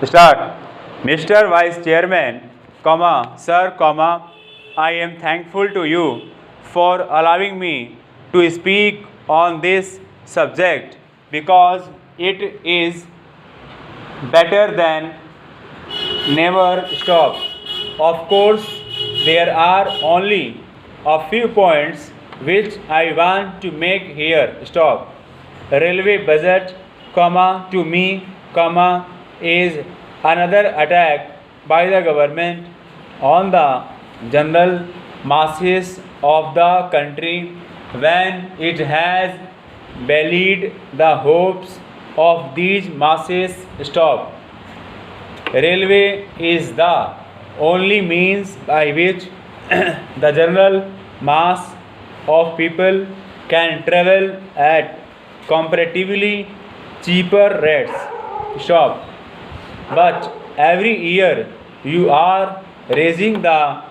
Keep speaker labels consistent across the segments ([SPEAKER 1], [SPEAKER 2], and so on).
[SPEAKER 1] Start. Mr. Vice Chairman, Sir, I am thankful to you for allowing me to speak on this subject because it is better than never stop. Of course, there are only a few points which I want to make here. Stop. Railway budget, to me, is another attack by the government on the general masses of the country when it has belied the hopes of these masses. Stop. Railway is the only means by which the general mass of people can travel at comparatively cheaper rates. Stop. But every year you are raising the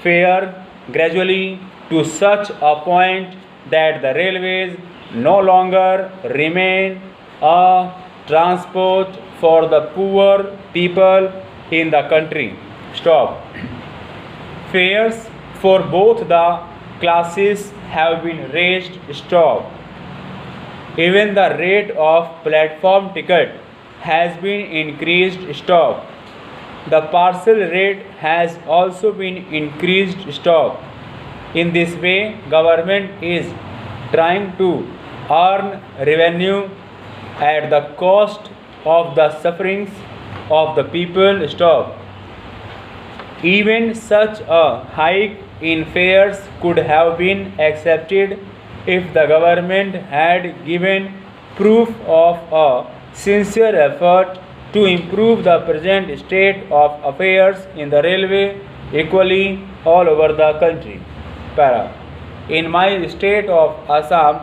[SPEAKER 1] fare gradually to such a point that the railways no longer remain a transport for the poor people in the country. Stop. Fares for both the classes have been raised. Stop. Even the rate of platform ticket has been increased. Stop. The parcel rate has also been increased. Stop. In this way, government is trying to earn revenue at the cost of the sufferings of the people. Stop. Even such a hike in fares could have been accepted if the government had given proof of a sincere effort to improve the present state of affairs in the railway equally all over the country. Para. In my state of Assam,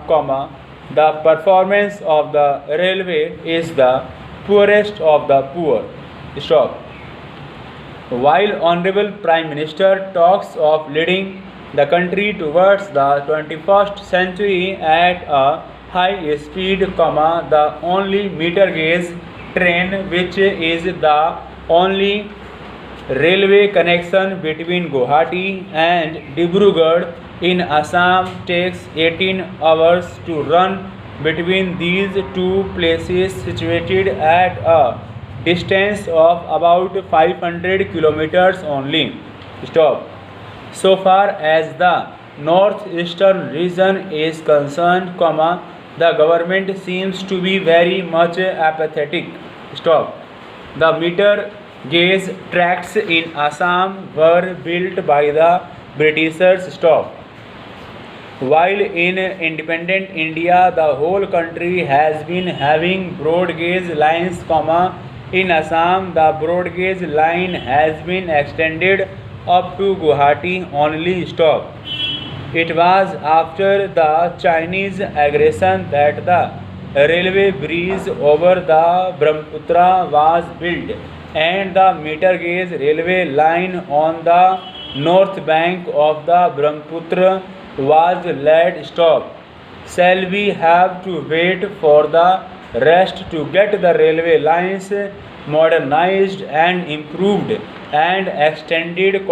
[SPEAKER 1] the performance of the railway is the poorest of the poor. Stop. While Honorable Prime Minister talks of leading the country towards the 21st century at a high speed, the only meter gauge train which is the only railway connection between Guwahati and Dibrugarh in Assam takes 18 hours to run between these two places situated at a distance of about 500 kilometers only. Stop. So far as the northeastern region is concerned, the government seems to be very much apathetic. Stop. The meter gauge tracks in Assam were built by the Britishers. Stop. While in independent India, the whole country has been having broad gauge lines, in Assam, the broad gauge line has been extended up to Guwahati only. Stop. It was after the Chinese aggression that the railway bridge over the Brahmaputra was built and the meter gauge railway line on the north bank of the Brahmaputra was laid. Stop. Shall we have to wait for the rest to get the railway lines modernized and improved and extended?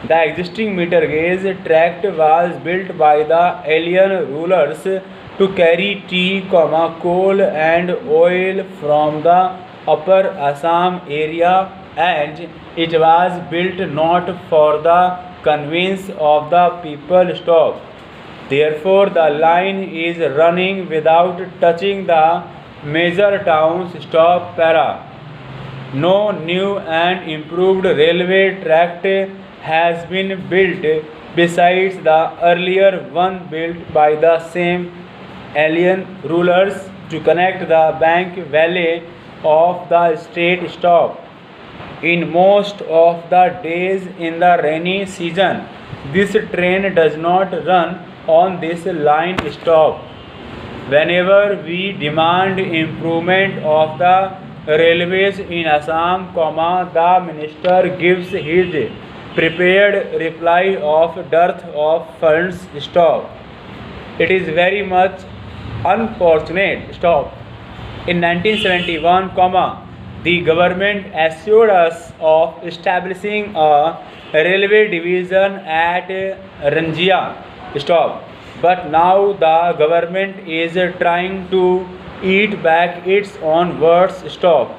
[SPEAKER 1] The existing meter gauge tract was built by the alien rulers to carry tea, coal and oil from the upper Assam area, and it was built not for the convenience of the people. Stop. Therefore, the line is running without touching the major towns. Stop. Para. No new and improved railway tract has been built besides the earlier one built by the same alien rulers to connect the Bank Valley of the state. Stop. In most of the days in the rainy season, this train does not run on this line. Stop. Whenever we demand improvement of the railways in Assam, the minister gives his prepared reply of dearth of funds. Stop. It is very much unfortunate. Stop. In 1971, The government assured us of establishing a railway division at Rangia stop. But now the government is trying to eat back its own words. Stop.